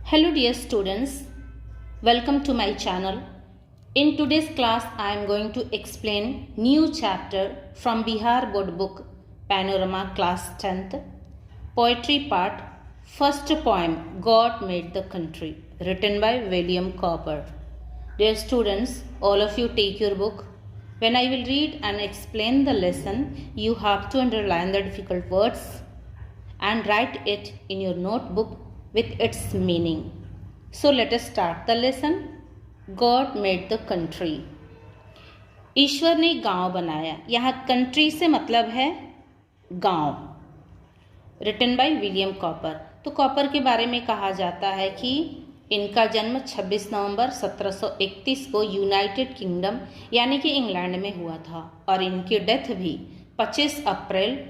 Hello dear students, welcome to my channel. In today's class I am going to explain new chapter from Bihar Board Book Panorama Class 10th Poetry Part First Poem God Made the Country written by William Cowper. Dear students, all of you take your book. When I will read and explain the lesson, you have to underline the difficult words and write it in your notebook with its meaning. So let us start the lesson. God made the country. ईश्वर ने गांव बनाया. यहाँ country से मतलब है गांव. Written by William Cowper. तो Cowper के बारे में कहा जाता है कि इनका जन्म 26 नवंबर 1731 को यूनाइटेड किंगडम यानी कि इंग्लैंड में हुआ था और इनकी डेथ भी 25 अप्रैल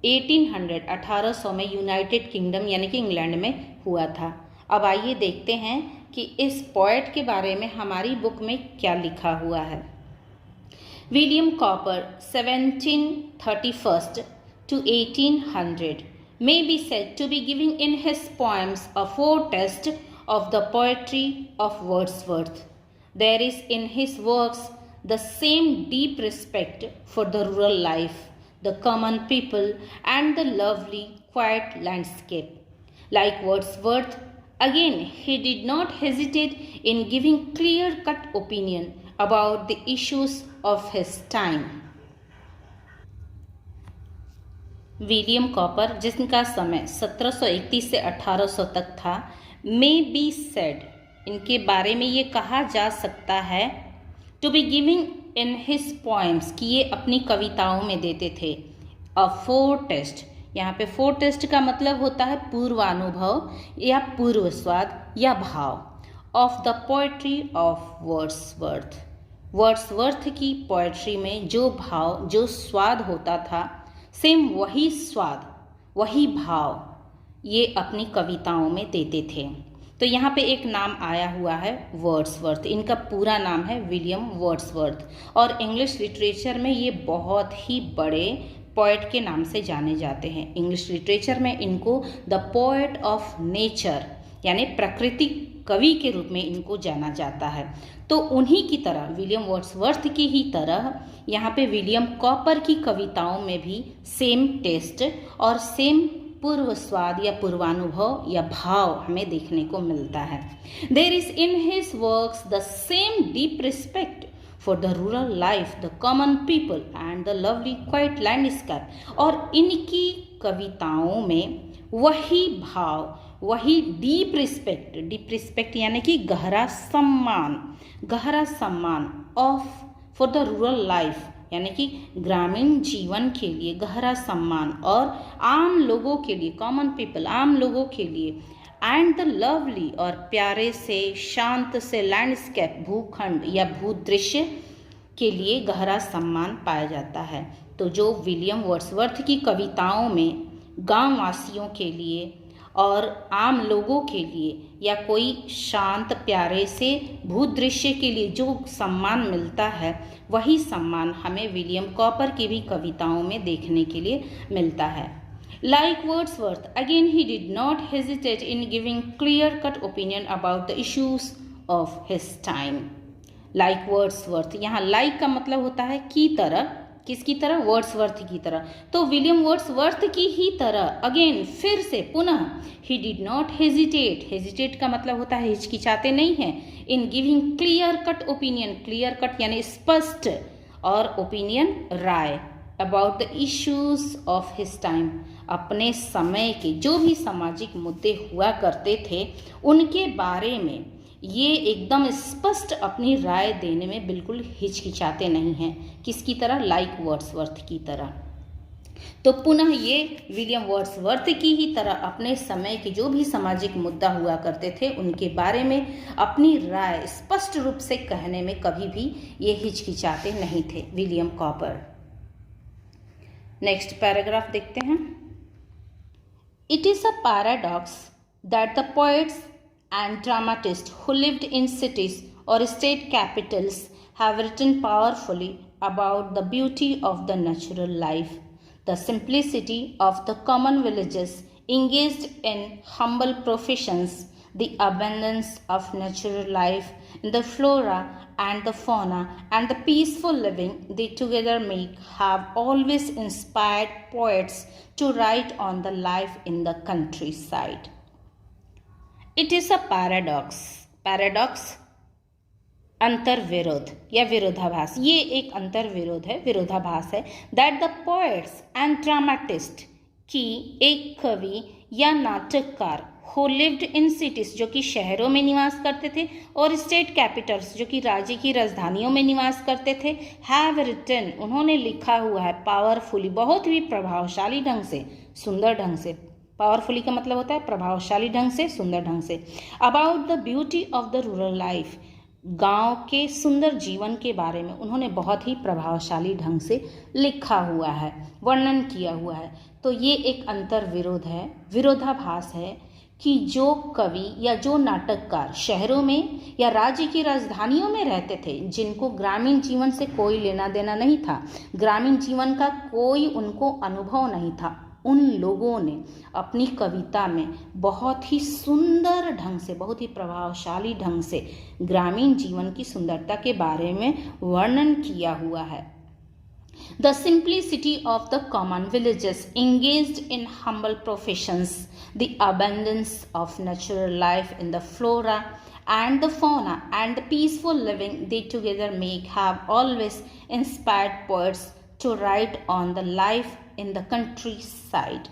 1800 में यूनाइटेड किंगडम यानी कि इंग्लैंड में हुआ था. अब आइए देखते हैं कि इस पोएट के बारे में हमारी बुक में क्या लिखा हुआ है. William copper 1731 to 1800 may be said to be giving in his poems a foretaste of the poetry of Wordsworth. There is in his works the same deep respect for the rural life, the common people, and the lovely, quiet landscape. Like Wordsworth, again, he did not hesitate in giving clear-cut opinion about the issues of his time. William copper, जिनका समय 1731 से 1800 तक था, may be said, इनके बारे में ये कहा जा सकता है, to be giving in his poems कि ये अपनी कविताओं में देते थे अ फोरटेस्ट. यहाँ पे फोरटेस्ट का मतलब होता है पूर्वानुभव या पूर्व स्वाद या भाव of the poetry of Wordsworth. Wordsworth की पोएट्री में जो भाव जो स्वाद होता था, सेम वही स्वाद वही भाव ये अपनी कविताओं में देते थे. तो यहाँ पे एक नाम आया हुआ है वर्ड्सवर्थ. इनका पूरा नाम है विलियम वर्ड्सवर्थ और इंग्लिश लिटरेचर में ये बहुत ही बड़े पोएट के नाम से जाने जाते हैं. इंग्लिश लिटरेचर में इनको द पोएट ऑफ नेचर यानी प्राकृतिक कवि के रूप में इनको जाना जाता है. तो उन्हीं की तरह विलियम वर्ड्सवर्थ की ही तरह यहाँ पे विलियम कॉपर की कविताओं में भी सेम टेस्ट और सेम पूर्व स्वाद या पूर्वानुभव या भाव हमें देखने को मिलता है. There is in his works the same deep respect for the rural life, the common people and the lovely quiet landscape. और इनकी कविताओं में वही भाव वही डीप रिस्पेक्ट यानी कि गहरा सम्मान of for the rural life यानी कि ग्रामीण जीवन के लिए गहरा सम्मान और आम लोगों के लिए कॉमन पीपल आम लोगों के लिए एंड द लवली और प्यारे से शांत से लैंडस्केप भूखंड या भूदृश्य के लिए गहरा सम्मान पाया जाता है. तो जो विलियम वर्ड्सवर्थ की कविताओं में गांव वासियों के लिए और आम लोगों के लिए या कोई शांत प्यारे से भूदृश्य के लिए जो सम्मान मिलता है, वही सम्मान हमें विलियम कॉपर की भी कविताओं में देखने के लिए मिलता है. Like Wordsworth, again he did not hesitate in giving clear-cut opinion about the issues of his time. Like Wordsworth, यहाँ like का मतलब होता है की तरह. किसकी तरह? वर्ड्सवर्थ की तरह. तो विलियम वर्ड्सवर्थ की ही तरह अगेन फिर से पुनः ही डिड नॉट हेजिटेट का मतलब होता है हिचकिचाते नहीं हैं. In giving clear cut opinion, clear cut यानी स्पष्ट और ओपिनियन राय about the issues of his time, अपने समय के जो भी सामाजिक मुद्दे हुआ करते थे उनके बारे में ये एकदम स्पष्ट अपनी राय देने में बिल्कुल हिचकिचाते नहीं हैं. किसकी तरह? लाइक वर्ड्सवर्थ की तरह. तो पुनः ये विलियम वर्ड्सवर्थ की ही तरह अपने समय के जो भी सामाजिक मुद्दा हुआ करते थे उनके बारे में अपनी राय स्पष्ट रूप से कहने में कभी भी ये हिचकिचाते नहीं थे विलियम कॉपर. नेक्स्ट पैराग्राफ देखते हैं. It is a paradox that the poets and dramatists who lived in cities or state capitals have written powerfully about the beauty of the natural life, the simplicity of the common villages engaged in humble professions, the abundance of natural life in the flora and the fauna and the peaceful living they together make have always inspired poets to write on the life in the countryside. It is a paradox अंतर विरोध या विरोधाभास, ये एक अंतर विरोध है, विरोधाभास है, that the poets and dramatist की एक कवि या नाटककार who lived in cities जो कि शहरों में निवास करते थे और स्टेट कैपिटल्स जो कि राज्य की राजधानियों में निवास करते थे, हैव रिटन उन्होंने लिखा हुआ है, पावरफुली बहुत ही प्रभावशाली ढंग से, सुंदर ढंग से, पावरफुली का मतलब होता है प्रभावशाली ढंग से, सुंदर ढंग से, about the beauty of the rural life, गांव के सुंदर जीवन के बारे में उन्होंने बहुत ही प्रभावशाली ढंग से लिखा हुआ है, वर्णन किया हुआ है। तो ये एक अंतर विरोध है, विरोधाभास है कि जो कवि या जो नाटककार शहरों में या राज्य की राजधानियों में रहते थे, जिनको ग्रामीण जीवन से कोई लेना देना नहीं था, ग्रामीण जीवन का कोई उनको अनुभव नहीं था, उन लोगों ने अपनी कविता में बहुत ही सुंदर ढंग से, बहुत ही प्रभावशाली ढंग से ग्रामीण जीवन की सुंदरता के बारे में वर्णन किया हुआ है। The simplicity of the common villages engaged in humble professions, the abundance of natural life in the flora and the fauna and the peaceful living they together make have always inspired poets to write on the life in the countryside.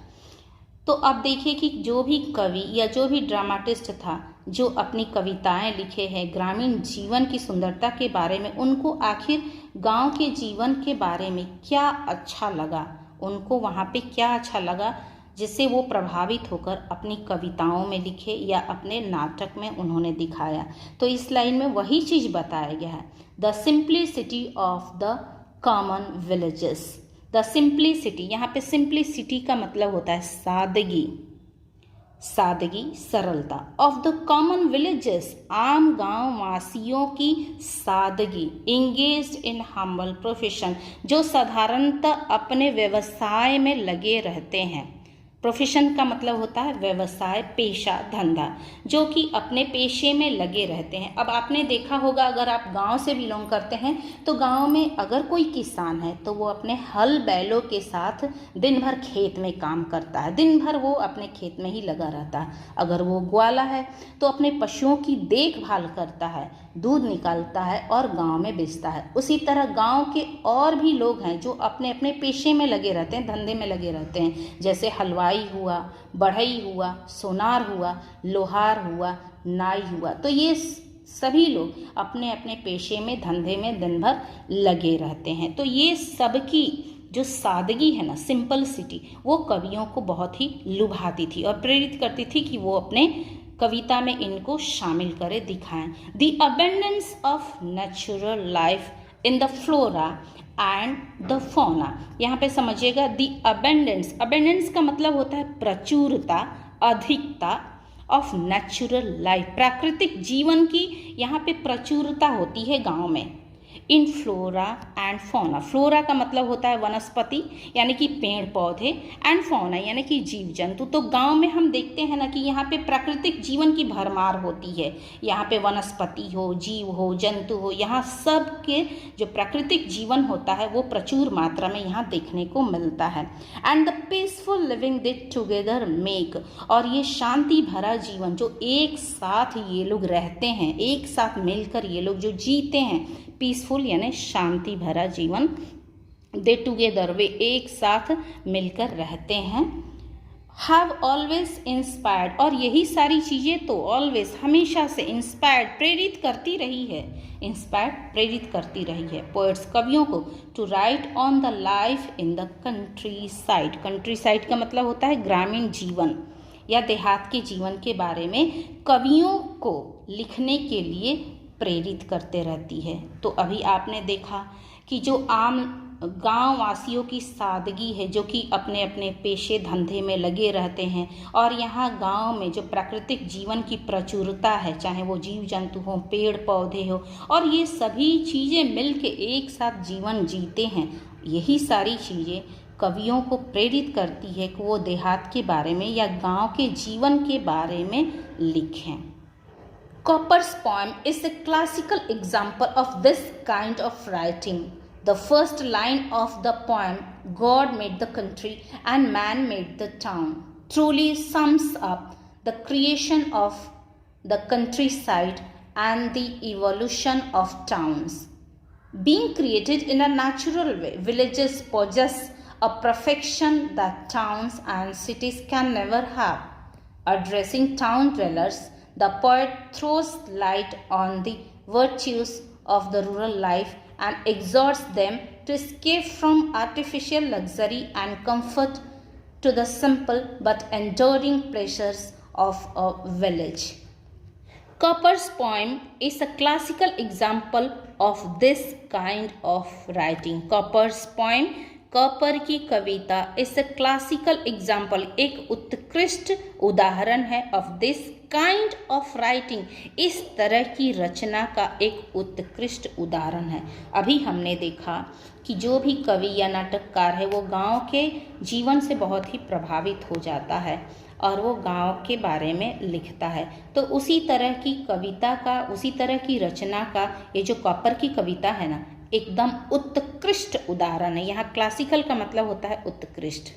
तो अब देखिए कि जो भी कवि या जो भी ड्रामाटिस्ट था जो अपनी कविताएं लिखे हैं ग्रामीण जीवन की सुंदरता के बारे में, उनको आखिर गांव के जीवन के बारे में क्या अच्छा लगा, उनको वहाँ पे क्या अच्छा लगा जिससे वो प्रभावित होकर अपनी कविताओं में लिखे या अपने नाटक में उन्होंने दिखाया। तो इस लाइन में वही चीज़ बताया गया है, the simplicity of the common villages. The simplicity, यहाँ पे सिंप्लिसिटी का मतलब होता है सादगी, सादगी, सरलता, ऑफ द कॉमन विलेजेस, आम गांव वासियों की सादगी, इंगेज्ड इन हम्बल प्रोफेशन, जो साधारणतः अपने व्यवसाय में लगे रहते हैं। प्रोफेशन का मतलब होता है व्यवसाय, पेशा, धंधा, जो कि अपने पेशे में लगे रहते हैं। अब आपने देखा होगा, अगर आप गांव से बिलोंग करते हैं तो गांव में अगर कोई किसान है तो वो अपने हल बैलों के साथ दिन भर खेत में काम करता है, दिन भर वो अपने खेत में ही लगा रहता है। अगर वो ग्वाला है तो अपने पशुओं की देखभाल करता है, दूध निकालता है और गांव में बेचता है। उसी तरह गांव के और भी लोग हैं जो अपने अपने पेशे में लगे रहते हैं, धंधे में लगे रहते हैं, जैसे हलवाई हुआ, बढ़ई हुआ, सोनार हुआ, लोहार हुआ, नाई हुआ। तो ये सभी लोग अपने अपने पेशे में, धंधे में दिन भर लगे रहते हैं। तो ये सबकी जो सादगी है ना, सिंपलिसिटी, वो कवियों को बहुत ही लुभाती थी और प्रेरित करती थी कि वो अपने कविता में इनको शामिल करें, दिखाएं। The abundance of natural life in the flora and the fauna, यहाँ पे समझिएगा द अबंडेंस, अबंडेंस का मतलब होता है प्रचुरता, अधिकता, ऑफ नेचुरल लाइफ, प्राकृतिक जीवन की यहाँ पे प्रचुरता होती है गांव में। इन फ्लोरा एंड फौना, फ्लोरा का मतलब होता है वनस्पति यानी कि पेड़ पौधे, एंड फौना यानी कि जीव जंतु। तो गांव में हम देखते हैं ना कि यहाँ पे प्राकृतिक जीवन की भरमार होती है, यहाँ पे वनस्पति हो, जीव हो, जंतु हो, यहाँ सब के जो प्राकृतिक जीवन होता है वो प्रचुर मात्रा में यहाँ देखने को मिलता है। And the peaceful living they together make, और ये शांति भरा जीवन जो एक साथ ये लोग रहते हैं, एक साथ मिलकर ये लोग जो जीते हैं, पीसफुल यानी शांति भरा जीवन, दे टुगेदर वे एक साथ मिलकर रहते हैं, हैव ऑलवेज इंस्पायर्ड, और यही सारी चीज़ें तो ऑलवेज हमेशा से इंस्पायर्ड प्रेरित करती रही है, इंस्पायर्ड प्रेरित करती रही है पोएट्स कवियों को, to write on the life in the countryside. Countryside का मतलब होता है ग्रामीण जीवन या देहात के जीवन के बारे में कवियों को लिखने के लिए प्रेरित करते रहती है। तो अभी आपने देखा कि जो आम गांव वासियों की सादगी है, जो कि अपने अपने पेशे धंधे में लगे रहते हैं, और यहाँ गांव में जो प्राकृतिक जीवन की प्रचुरता है, चाहे वो जीव जंतु हो, पेड़ पौधे हो, और ये सभी चीज़ें मिल के एक साथ जीवन जीते हैं, यही सारी चीज़ें कवियों को प्रेरित करती है कि वो देहात के बारे में या गांव के जीवन के बारे में लिखें। Cowper's poem is a classical example of this kind of writing. The first line of the poem, God made the country and man made the town, truly sums up the creation of the countryside and the evolution of towns. Being created in a natural way, villages possess a perfection that towns and cities can never have. Addressing town dwellers, the poet throws light on the virtues of the rural life and exhorts them to escape from artificial luxury and comfort to the simple but enduring pleasures of a village. Cowper's poem is a classical example of this kind of writing. Cowper's poem, copper की कविता इस classical example, एक उत्कृष्ट उदाहरण है of this kind of writing, इस तरह की रचना का एक उत्कृष्ट उदाहरण है। अभी हमने देखा कि जो भी कवि या नाटककार है वो गांव के जीवन से बहुत ही प्रभावित हो जाता है और वो गांव के बारे में लिखता है। तो उसी तरह की कविता का, उसी तरह की रचना का ये जो कॉपर की कविता है ना, एकदम उत्कृष्ट उदाहरण है। यहाँ क्लासिकल का मतलब होता है उत्कृष्ट।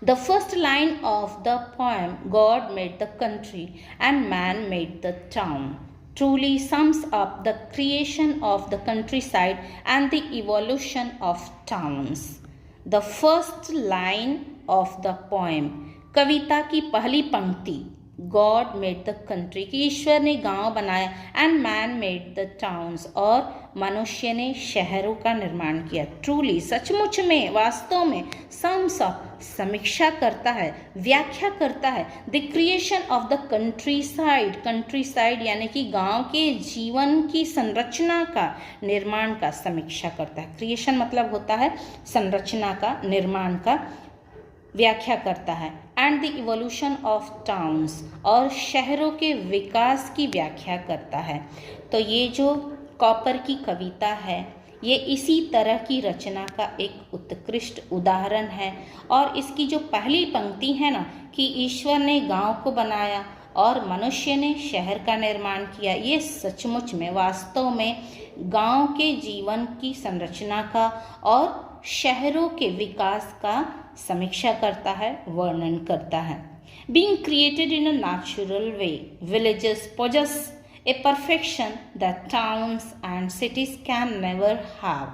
The first line of the poem, God made the country and man made the town, truly sums up the creation of the countryside and the evolution of towns. The first line of the poem, कविता की पहली पंक्ति, God made the country, कि ईश्वर ने गांव बनाया, and man made the towns, और मनुष्य ने शहरों का निर्माण किया। ट्रूली, सचमुच में, वास्तव में, सम्स अप, समीक्षा करता है, व्याख्या करता है, the creation of the countryside, country side यानी कि गांव के जीवन की संरचना का, निर्माण का समीक्षा करता है। क्रिएशन मतलब होता है संरचना का, निर्माण का, व्याख्या करता है। And the evolution of towns, और शहरों के विकास की व्याख्या करता है। तो ये जो कॉपर की कविता है ये इसी तरह की रचना का एक उत्कृष्ट उदाहरण है। और इसकी जो पहली पंक्ति है ना कि ईश्वर ने गांव को बनाया और मनुष्य ने शहर का निर्माण किया, ये सचमुच में, वास्तव में गांव के जीवन की संरचना का और शहरों के विकास का समीक्षा करता है, वर्णन करता है। Being created in a natural way, villages possess a perfection that towns and cities can never have.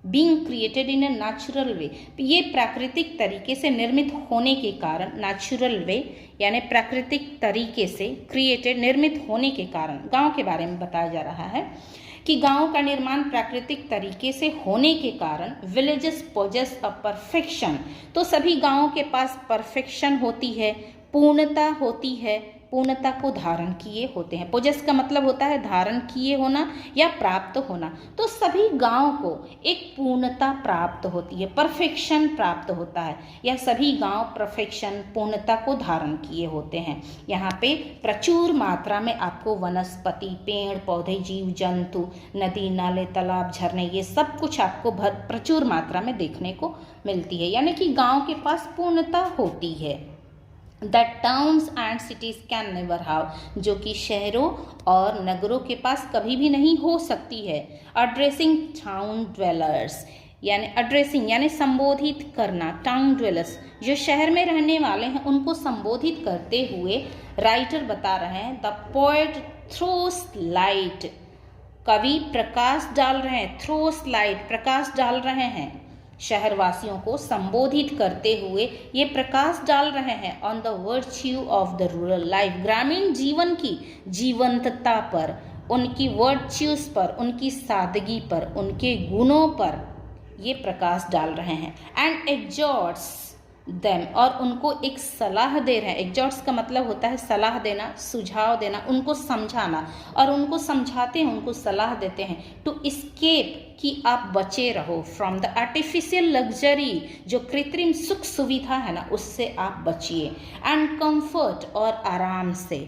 Being created in a natural way, ये प्राकृतिक तरीके से निर्मित होने के कारण, नेचुरल वे यानी प्राकृतिक तरीके से, क्रिएटेड निर्मित होने के कारण, गांव के बारे में बताया जा रहा है कि गांव का निर्माण प्राकृतिक तरीके से होने के कारण, विलेजेस पोजेस अ परफेक्शन, तो सभी गांवों के पास परफेक्शन होती है, पूर्णता होती है, पूर्णता को धारण किए होते हैं। पोजेस का मतलब होता है धारण किए होना या प्राप्त होना। तो सभी गांव को एक पूर्णता प्राप्त होती है, परफेक्शन प्राप्त होता है, या सभी गांव परफेक्शन, पूर्णता को धारण किए होते हैं। यहाँ पे प्रचुर मात्रा में आपको वनस्पति, पेड़ पौधे, जीव जंतु, नदी नाले, तालाब, झरने, ये सब कुछ आपको प्रचुर मात्रा में देखने को मिलती है, यानी कि गांव के पास पूर्णता होती है। That towns and cities can never have, जो कि शहरों और नगरों के पास कभी भी नहीं हो सकती है। Addressing town dwellers, यानी addressing यानी संबोधित करना, town dwellers जो शहर में रहने वाले हैं उनको संबोधित करते हुए राइटर बता रहे हैं, the poet throws light, कवि प्रकाश डाल रहे हैं, throws light प्रकाश डाल रहे हैं, शहरवासियों को संबोधित करते हुए ये प्रकाश डाल रहे हैं on the virtue of the rural life, ग्रामीण जीवन की जीवंतता पर, उनकी वर्च्यूज पर, उनकी सादगी पर, उनके गुणों पर ये प्रकाश डाल रहे हैं। एंड एग्जॉर्ट्स देम, और उनको एक सलाह दे रहे हैं। एग्जॉर्ट्स का मतलब होता है सलाह देना, सुझाव देना, उनको समझाना, और उनको समझाते हैं, उनको सलाह देते हैं टू एस्केप, कि आप बचे रहो, फ्रॉम द आर्टिफिशियल लग्जरी, जो कृत्रिम सुख सुविधा है ना उससे आप बचिए, एंड कंफर्ट, और आराम से,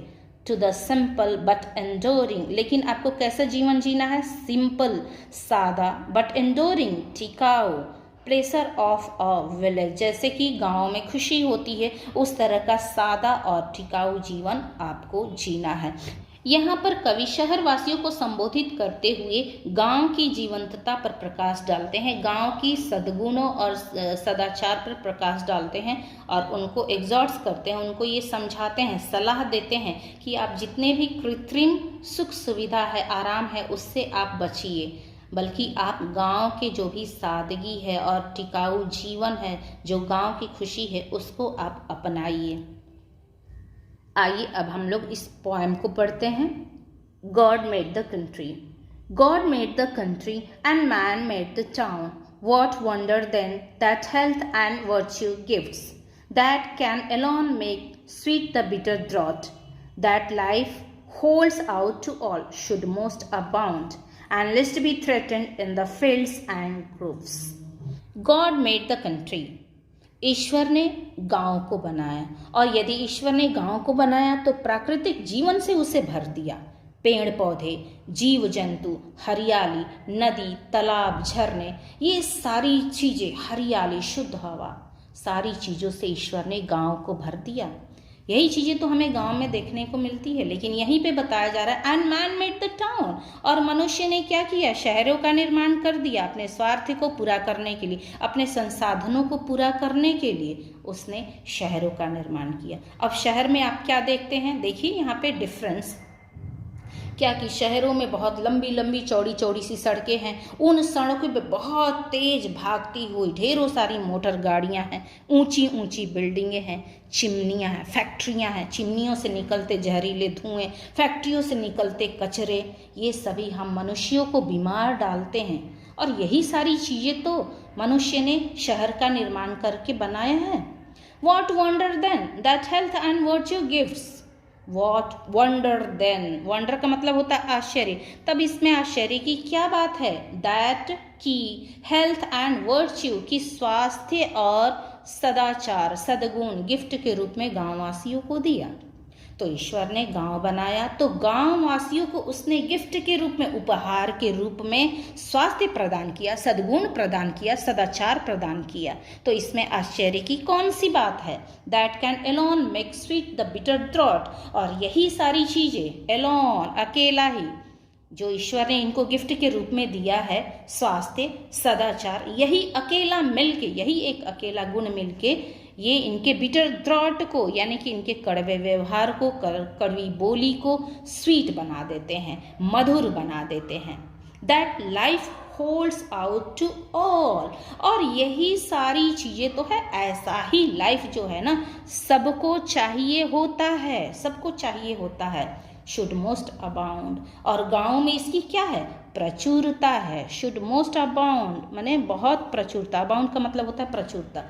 टू द सिंपल बट एंडोरिंग, लेकिन आपको कैसा जीवन जीना है, सिंपल, सादा, बट एंडोरिंग, टिकाऊ, प्लेसर ऑफ अ विलेज, जैसे कि गांव में खुशी होती है उस तरह का सादा और टिकाऊ जीवन आपको जीना है। यहाँ पर कवि शहरवासियों को संबोधित करते हुए गांव की जीवंतता पर प्रकाश डालते हैं, गांव की सद्गुणों और सदाचार पर प्रकाश डालते हैं और उनको एग्जॉर्ट्स करते हैं, उनको ये समझाते हैं, सलाह देते हैं कि आप जितने भी कृत्रिम सुख सुविधा है, आराम है, उससे आप बचिए, बल्कि आप गांव के जो भी सादगी है और टिकाऊ जीवन है, जो गांव की खुशी है, उसको आप अपनाइए। आइए अब हम लोग इस पोएम को पढ़ते हैं। God made the country, God made the country and man made the town, what wonder then that health and virtue gifts, that can alone make sweet the bitter draught, that life holds out to all should most abound and lest be threatened in the fields and groves. God made the country. ईश्वर ने गांव को बनाया, और यदि ईश्वर ने गांव को बनाया तो प्राकृतिक जीवन से उसे भर दिया। पेड़ पौधे, जीव जंतु, हरियाली, नदी, तालाब, झरने, ये सारी चीजें, हरियाली, शुद्ध हवा, सारी चीजों से ईश्वर ने गांव को भर दिया। यही चीजें तो हमें गांव में देखने को मिलती है, लेकिन यहीं पे बताया जा रहा है and man made the town, और मनुष्य ने क्या किया, शहरों का निर्माण कर दिया अपने स्वार्थ को पूरा करने के लिए, अपने संसाधनों को पूरा करने के लिए उसने शहरों का निर्माण किया। अब शहर में आप क्या देखते हैं, देखिए यहाँ पे डिफरेंस क्या कि शहरों में बहुत लंबी लंबी चौड़ी चौड़ी सी सड़कें हैं, उन सड़कों पे बहुत तेज भागती हुई ढेरों सारी मोटर गाड़ियां हैं, ऊंची ऊंची बिल्डिंगें हैं, चिमनियां हैं, फैक्ट्रियां हैं, चिमनियों से निकलते जहरीले धुएं, फैक्ट्रियों से निकलते कचरे, ये सभी हम मनुष्यों को बीमार डालते हैं। और यही सारी चीज़ें तो मनुष्य ने शहर का निर्माण करके बनाया है। What wonder then that health and virtue gifts, what wonder then, wonder का मतलब होता है आश्चर्य, तब इसमें आश्चर्य की क्या बात है, दैट की हेल्थ एंड वर्च्यू की स्वास्थ्य और सदाचार, सद्गुण गिफ्ट के रूप में गांववासियों को दिया। तो ईश्वर ने गांव बनाया तो गांववासियों को उसने गिफ्ट के रूप में, उपहार के रूप में स्वास्थ्य प्रदान किया, सद्गुण प्रदान किया, सदाचार प्रदान किया। तो इसमें आश्चर्य की कौन सी बात है, that can alone make sweet the bitter draught, और यही सारी चीजें एलोन, अकेला ही, जो ईश्वर ने इनको गिफ्ट के रूप में दिया है, स्वास्थ्य, सदाचार, यही अकेला मिलके, यही एक अकेला गुण मिलके ये इनके बिटर थ्रॉट को, यानी कि इनके कड़वे व्यवहार को, कड़वी बोली को स्वीट बना देते हैं, मधुर बना देते हैं। That life holds out to all, और यही सारी चीजें तो है, ऐसा ही लाइफ जो है ना सबको चाहिए होता है, सबको चाहिए होता है। शुड मोस्ट अबाउंड, और गांव में इसकी क्या है, प्रचुरता है। शुड मोस्ट अबाउंड माने बहुत प्रचुरता, अबाउंड का मतलब होता है प्रचुरता,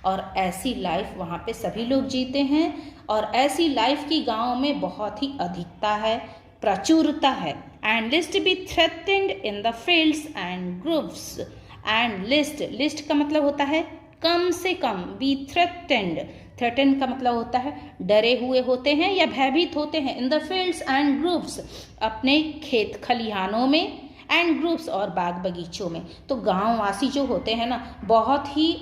और ऐसी लाइफ वहाँ पे सभी लोग जीते हैं, और ऐसी लाइफ की गांव में बहुत ही अधिकता है, प्रचुरता है। And lest be threatened in the fields and groves, and lest, lest का मतलब होता है कम से कम, बी थ्रेटेंड, थ्रेटेंड का मतलब होता है डरे हुए होते हैं या भयभीत होते हैं, इन द फील्ड्स एंड ग्रुप्स, अपने खेत खलिहानों में, एंड ग्रुप्स और बाग बगीचों में। तो गांववासी जो होते हैं ना बहुत ही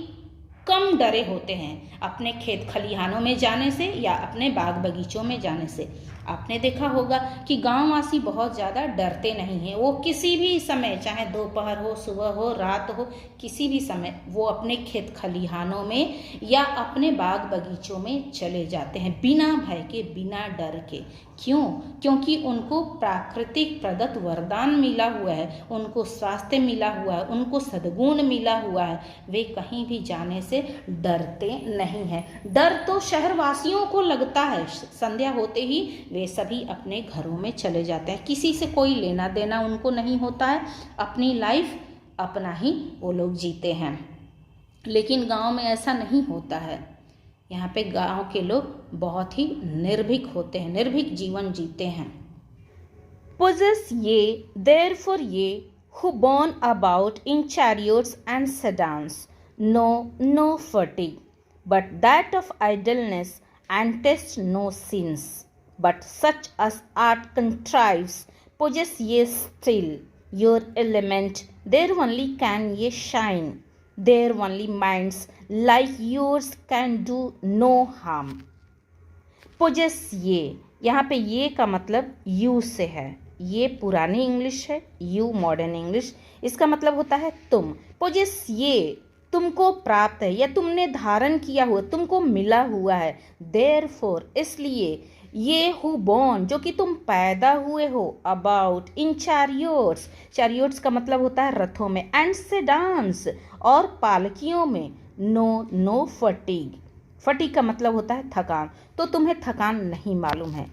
कम डरे होते हैं अपने खेत खलिहानों में जाने से या अपने बाग बगीचों में जाने से। आपने देखा होगा कि गांववासी बहुत ज़्यादा डरते नहीं हैं, वो किसी भी समय, चाहे दोपहर हो, सुबह हो, रात हो, किसी भी समय वो अपने खेत खलिहानों में या अपने बाग बगीचों में चले जाते हैं बिना भय के, बिना डर के। क्यों? क्योंकि उनको प्राकृतिक प्रदत्त वरदान मिला हुआ है, उनको स्वास्थ्य मिला हुआ है, उनको सद्गुण मिला हुआ है, वे कहीं भी जाने से डरते नहीं हैं। डर तो शहरवासियों को लगता है, संध्या होते ही वे सभी अपने घरों में चले जाते हैं, किसी से कोई लेना देना उनको नहीं होता है, अपनी लाइफ अपना ही वो लोग जीते हैं। लेकिन गांव में ऐसा नहीं होता है, यहाँ पे गांव के लोग बहुत ही निर्भीक होते हैं, निर्भीक जीवन जीते हैं। Possess ye therefore ye who borne about in chariots and sedans, know no fatigue, but that of idleness, and test no sins, but such as art contrives, possess ye still your element, there only can ye shine, there only minds like yours can do no harm. पोजेस ये, यहाँ पे ये का मतलब you से है। ये पुरानी इंग्लिश है, यू मॉडर्न इंग्लिश। इसका मतलब होता है तुम। पोजेस ये तुमको प्राप्त है या तुमने धारण किया हुआ, तुमको मिला हुआ है। देयरफॉर इसलिए, ये हु बॉर्न जो कि तुम पैदा हुए हो, अबाउट इन चैरियोट्स, चैरियोट्स का मतलब होता है रथों में, एंड सेडान्स और पालकियों में, नो फटीग, फटीग का मतलब होता है थकान, तो तुम्हें थकान नहीं मालूम है।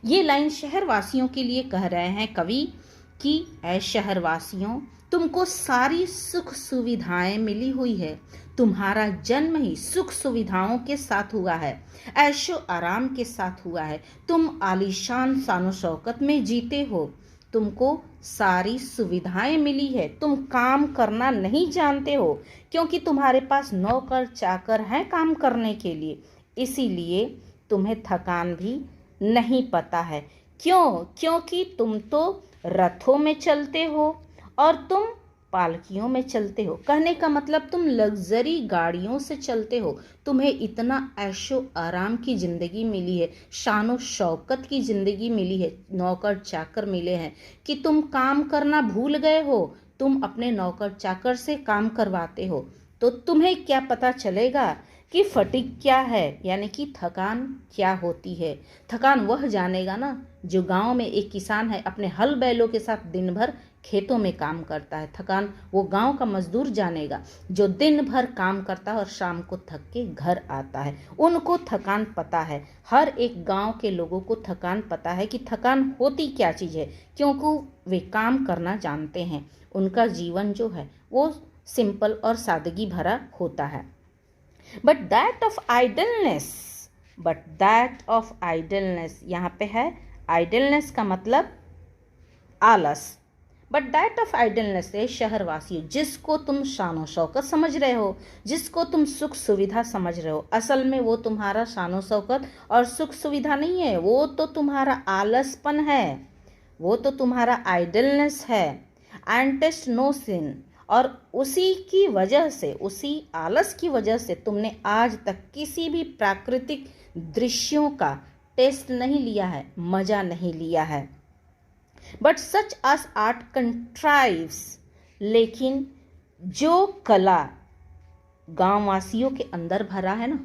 ये लाइन शहरवासियों के लिए कह रहे हैं कवि कि ऐ शहरवासियों, तुमको सारी सुख सुविधाएं मिली हुई है, तुम्हारा जन्म ही सुख सुविधाओं के साथ हुआ है, ऐशो आराम के साथ हुआ है, तुम आलीशान शानो शौकत में जीते हो, तुमको सारी सुविधाएं मिली है, तुम काम करना नहीं जानते हो क्योंकि तुम्हारे पास नौकर चाकर हैं काम करने के लिए, इसीलिए तुम्हें थकान भी नहीं पता है। क्यों? क्योंकि तुम तो रथों में चलते हो और तुम पालकियों में चलते हो। कहने का मतलब तुम लग्जरी गाड़ियों से चलते हो, तुम्हें इतना ऐशो आराम की ज़िंदगी मिली है, शानो शौकत की ज़िंदगी मिली है, नौकर चाकर मिले हैं कि तुम काम करना भूल गए हो, तुम अपने नौकर चाकर से काम करवाते हो। तो तुम्हें क्या पता चलेगा कि फटीग क्या है, यानी कि थकान क्या होती है। थकान वह जानेगा ना जो गांव में एक किसान है, अपने हल बैलों के साथ दिन भर खेतों में काम करता है। थकान वो गांव का मजदूर जानेगा जो दिन भर काम करता है और शाम को थक के घर आता है। उनको थकान पता है। हर एक गांव के लोगों को थकान पता है कि थकान होती क्या चीज़ है, क्योंकि वे काम करना जानते हैं। उनका जीवन जो है वो सिंपल और सादगी भरा होता है। बट दैट ऑफ आइडलनेस, यहाँ पे है आइडलनेस का मतलब आलस। बट दैट ऑफ आइडलनेस है शहरवासियों, जिसको तुम शानो शौकत समझ रहे हो, जिसको तुम सुख सुविधा समझ रहे हो, असल में वो तुम्हारा शानो शौकत और सुख सुविधा नहीं है, वो तो तुम्हारा आलसपन है, वो तो तुम्हारा आइडलनेस है। एंड टेस्ट नो सिन, और उसी की वजह से, उसी आलस की वजह से तुमने आज तक किसी भी प्राकृतिक दृश्यों का टेस्ट नहीं लिया है, मज़ा नहीं लिया है। बट सच अस आर्ट कंट्राइव्स, लेकिन जो कला गांववासियों के अंदर भरा है ना,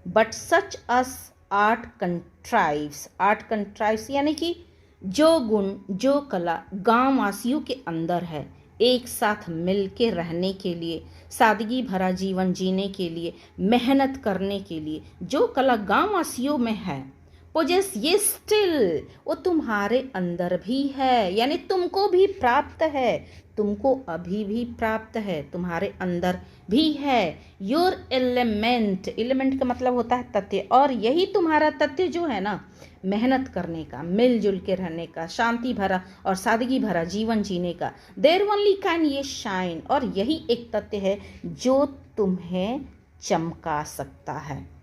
बट सच अस आर्ट कंट्राइव्स यानी कि जो गुण, जो कला गांववासियों के अंदर है, एक साथ मिल के रहने के लिए, सादगी भरा जीवन जीने के लिए, मेहनत करने के लिए, जो कला गांववासियों में है, पोजेस ये स्टिल वो तुम्हारे अंदर भी है, यानी तुमको भी प्राप्त है, तुमको अभी भी प्राप्त है, तुम्हारे अंदर भी है। योर एलिमेंट का मतलब होता है तथ्य, और यही तुम्हारा तथ्य जो है ना, मेहनत करने का, मिलजुल के रहने का, शांति भरा और सादगी भरा जीवन जीने का। देयर ओनली कैन ये शाइन, और यही एक तथ्य है जो तुम्हें चमका सकता है,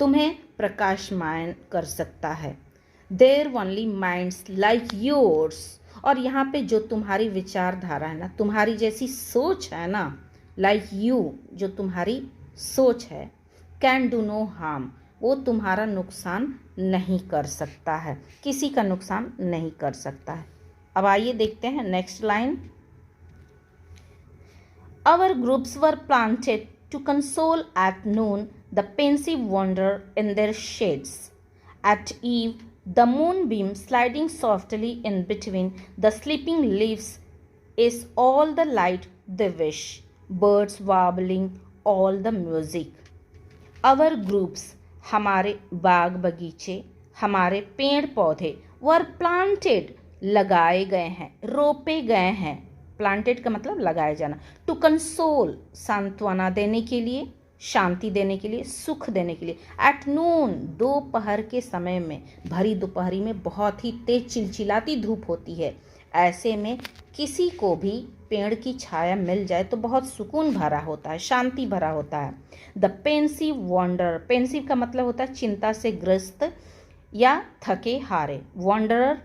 तुम्हें प्रकाशमान कर सकता है। There only minds like yours, और यहाँ पे जो तुम्हारी विचारधारा है ना, तुम्हारी जैसी सोच है ना, लाइक यू जो तुम्हारी सोच है, कैन डू नो हार्म, वो तुम्हारा नुकसान नहीं कर सकता है, किसी का नुकसान नहीं कर सकता है। अब आइए देखते हैं next line. Our groves were planted to console at noon the pensive wanderer in their shades. At eve, the moonbeam sliding softly in between the sleeping leaves is all the light they wish, birds warbling all the music. Our groups, हमारे बाग बगीचे, हमारे पेड़ पौधे, वर planted लगाए गए हैं, रोपे गए हैं। प्लांटेड का मतलब लगाया जाना। टू कंसोल सांत्वना देने के लिए, शांति देने के लिए, सुख देने के लिए। एट नून दोपहर के समय में, भरी दोपहरी में बहुत ही तेज चिलचिलाती धूप होती है, ऐसे में किसी को भी पेड़ की छाया मिल जाए तो बहुत सुकून भरा होता है, शांति भरा होता है। द पेंसिव वॉन्डरर, पेंसिव का मतलब होता है चिंता से ग्रस्त या थके हारे, वॉन्डरर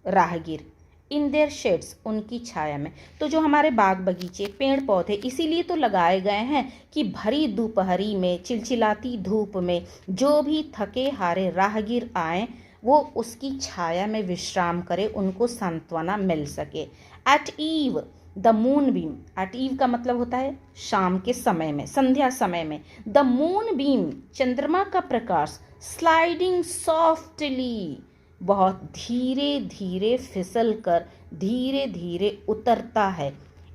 राहगीर। इन देयर शेड्स, उनकी छाया में। तो जो हमारे बाग बगीचे पेड़ पौधे इसीलिए तो लगाए गए हैं कि भरी दोपहरी में चिलचिलाती धूप में जो भी थके हारे राहगीर आए वो उसकी छाया में विश्राम करे, उनको सांत्वना मिल सके। At eve the moonbeam, at eve का मतलब होता है शाम के समय में, संध्या समय में। द मून बीम, चंद्रमा का प्रकाश, स्लाइडिंग सॉफ्टली, बहुत धीरे धीरे फिसल कर धीरे धीरे उतरता है।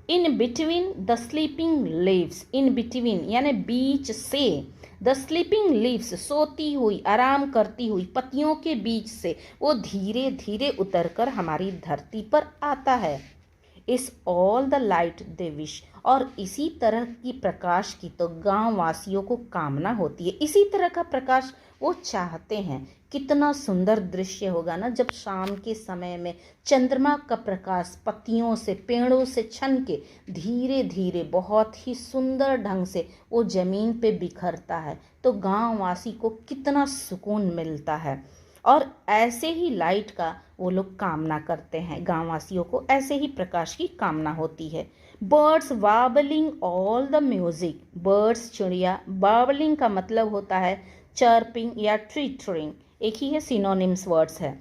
In between the sleeping leaves, in between यानी बीच से, द स्लीपिंग लीव्स, सोती हुई आराम करती हुई पत्तियों के बीच से वो धीरे धीरे उतरकर हमारी धरती पर आता है। इस all the light they wish, और इसी तरह की प्रकाश की तो गांव वासियों को कामना होती है, इसी तरह का प्रकाश वो चाहते हैं। कितना सुंदर दृश्य होगा ना जब शाम के समय में चंद्रमा का प्रकाश पत्तियों से पेड़ों से छन के धीरे धीरे बहुत ही सुंदर ढंग से वो जमीन पे बिखरता है, तो गांव वासी को कितना सुकून मिलता है। और ऐसे ही लाइट का वो लोग कामना करते हैं, गांव वासियों को ऐसे ही प्रकाश की कामना होती है। Birds warbling all the music, birds चिड़िया, वार्बलिंग का मतलब होता है चर्पिंग या ट्विटरिंग, एक ही है, सिनोनिम्स वर्ड्स है।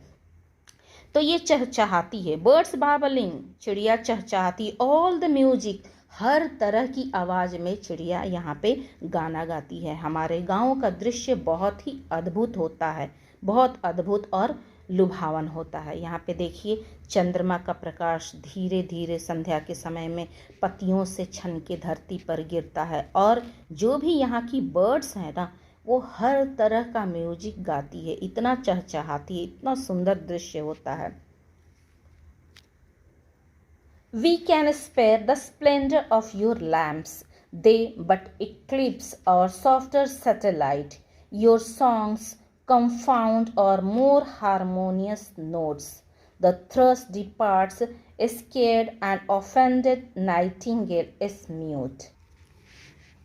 तो ये चहचहाती है, बर्ड्स वार्बलिंग, चिड़िया चहचहाती, ऑल द म्यूजिक, हर तरह की आवाज़ में चिड़िया यहाँ पे गाना गाती है। हमारे गाँव का दृश्य बहुत ही अद्भुत होता है, बहुत अद्भुत और लुभावन होता है। यहाँ पे देखिए चंद्रमा का प्रकाश धीरे धीरे संध्या के समय में पत्तियों से छन के धरती पर गिरता है, और जो भी यहाँ की बर्ड्स हैं ना वो हर तरह का म्यूजिक गाती है, इतना चहचहाती है, इतना सुंदर दृश्य होता है। We can spare the splendor of your lamps, they but eclipse our softer satellite. Your songs confound our more harmonious notes. The thrush departs, scared and offended nightingale is mute.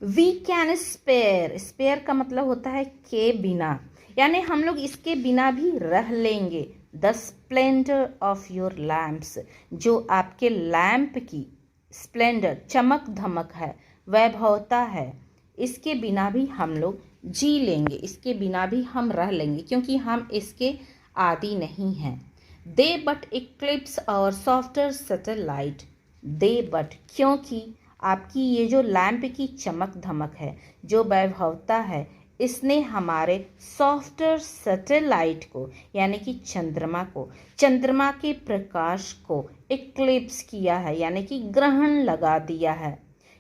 We can spare, spare का मतलब होता है के बिना, यानी हम लोग इसके बिना भी रह लेंगे। The splendour of your lamps, जो आपके लैम्प की स्प्लेंडर चमक धमक है, वैभवता है, इसके बिना भी हम लोग जी लेंगे, इसके बिना भी हम रह लेंगे, क्योंकि हम इसके आदि नहीं हैं। They but eclipse our softer satellite, they but, क्योंकि आपकी ये जो लैंप की चमक धमक है, जो वैभवता है, इसने हमारे सॉफ्टर सैटेलाइट को यानी कि चंद्रमा को, चंद्रमा के प्रकाश को इक्लिप्स किया है, यानी कि ग्रहण लगा दिया है।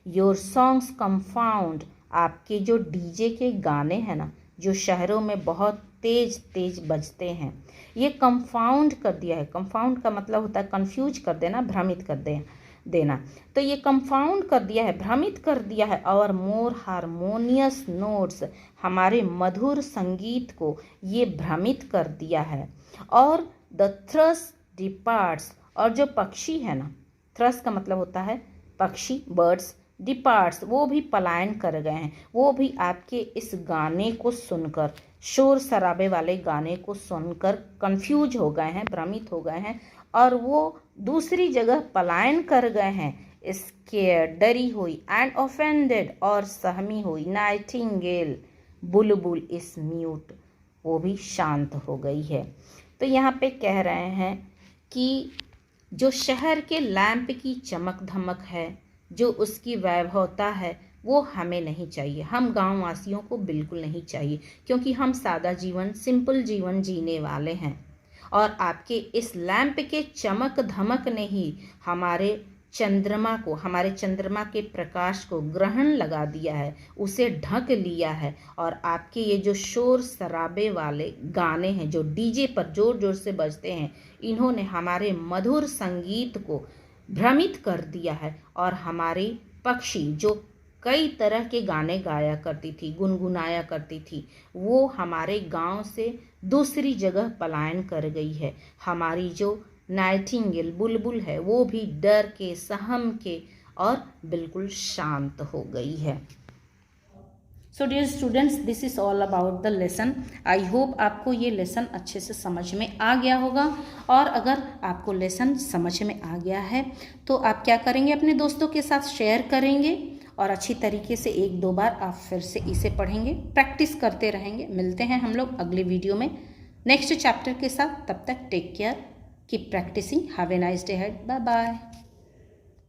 योर सॉन्ग्स कंफाउंड, आपके जो डीजे के गाने हैं ना, जो शहरों में बहुत तेज तेज बजते हैं, ये कंफाउंड कर दिया है। कंफाउंड का मतलब होता है कंफ्यूज कर देना, भ्रमित कर देना। तो ये कंफाउंड कर दिया है, भ्रमित कर दिया है। और मोर हारमोनियस नोट्स, हमारे मधुर संगीत को ये भ्रमित कर दिया है। और द थ्रस डिपार्ट्स, और जो पक्षी है ना, थ्रस का मतलब होता है पक्षी, बर्ड्स, डिपार्ट्स, वो भी पलायन कर गए हैं, वो भी आपके इस गाने को सुनकर, शोर शराबे वाले गाने को सुनकर कंफ्यूज हो गए हैं, भ्रमित हो गए हैं, और वो दूसरी जगह पलायन कर गए हैं। स्केयर्ड, डरी हुई, एंड ऑफेंडेड, और सहमी हुई। नाइटिंगेल, बुलबुल, इस म्यूट, वो भी शांत हो गई है। तो यहाँ पे कह रहे हैं कि जो शहर के लैंप की चमक धमक है, जो उसकी वैभवता है, वो हमें नहीं चाहिए, हम गांव वासियों को बिल्कुल नहीं चाहिए, क्योंकि हम सादा जीवन, सिंपल जीवन जीने वाले हैं। और आपके इस लैंप के चमक धमक ने ही हमारे चंद्रमा को, हमारे चंद्रमा के प्रकाश को ग्रहण लगा दिया है, उसे ढक लिया है। और आपके ये जो शोर शराबे वाले गाने हैं, जो डीजे पर जोर जोर से बजते हैं, इन्होंने हमारे मधुर संगीत को भ्रमित कर दिया है। और हमारे पक्षी जो कई तरह के गाने गाया करती थी, गुनगुनाया करती थी, वो हमारे गांव से दूसरी जगह पलायन कर गई है। हमारी जो नाइटिंगेल, बुलबुल है, वो भी डर के, सहम के और बिल्कुल शांत हो गई है। So dear students, this is all about the lesson. I hope आपको ये लेसन अच्छे से समझ में आ गया होगा। और अगर आपको लेसन समझ में आ गया है तो आप क्या करेंगे, अपने दोस्तों के साथ शेयर करेंगे और अच्छी तरीके से 1-2 बार आप फिर से इसे पढ़ेंगे, प्रैक्टिस करते रहेंगे। मिलते हैं हम लोग अगले वीडियो में नेक्स्ट चैप्टर के साथ। तब तक take care, keep practising, have a nice day ahead, bye bye.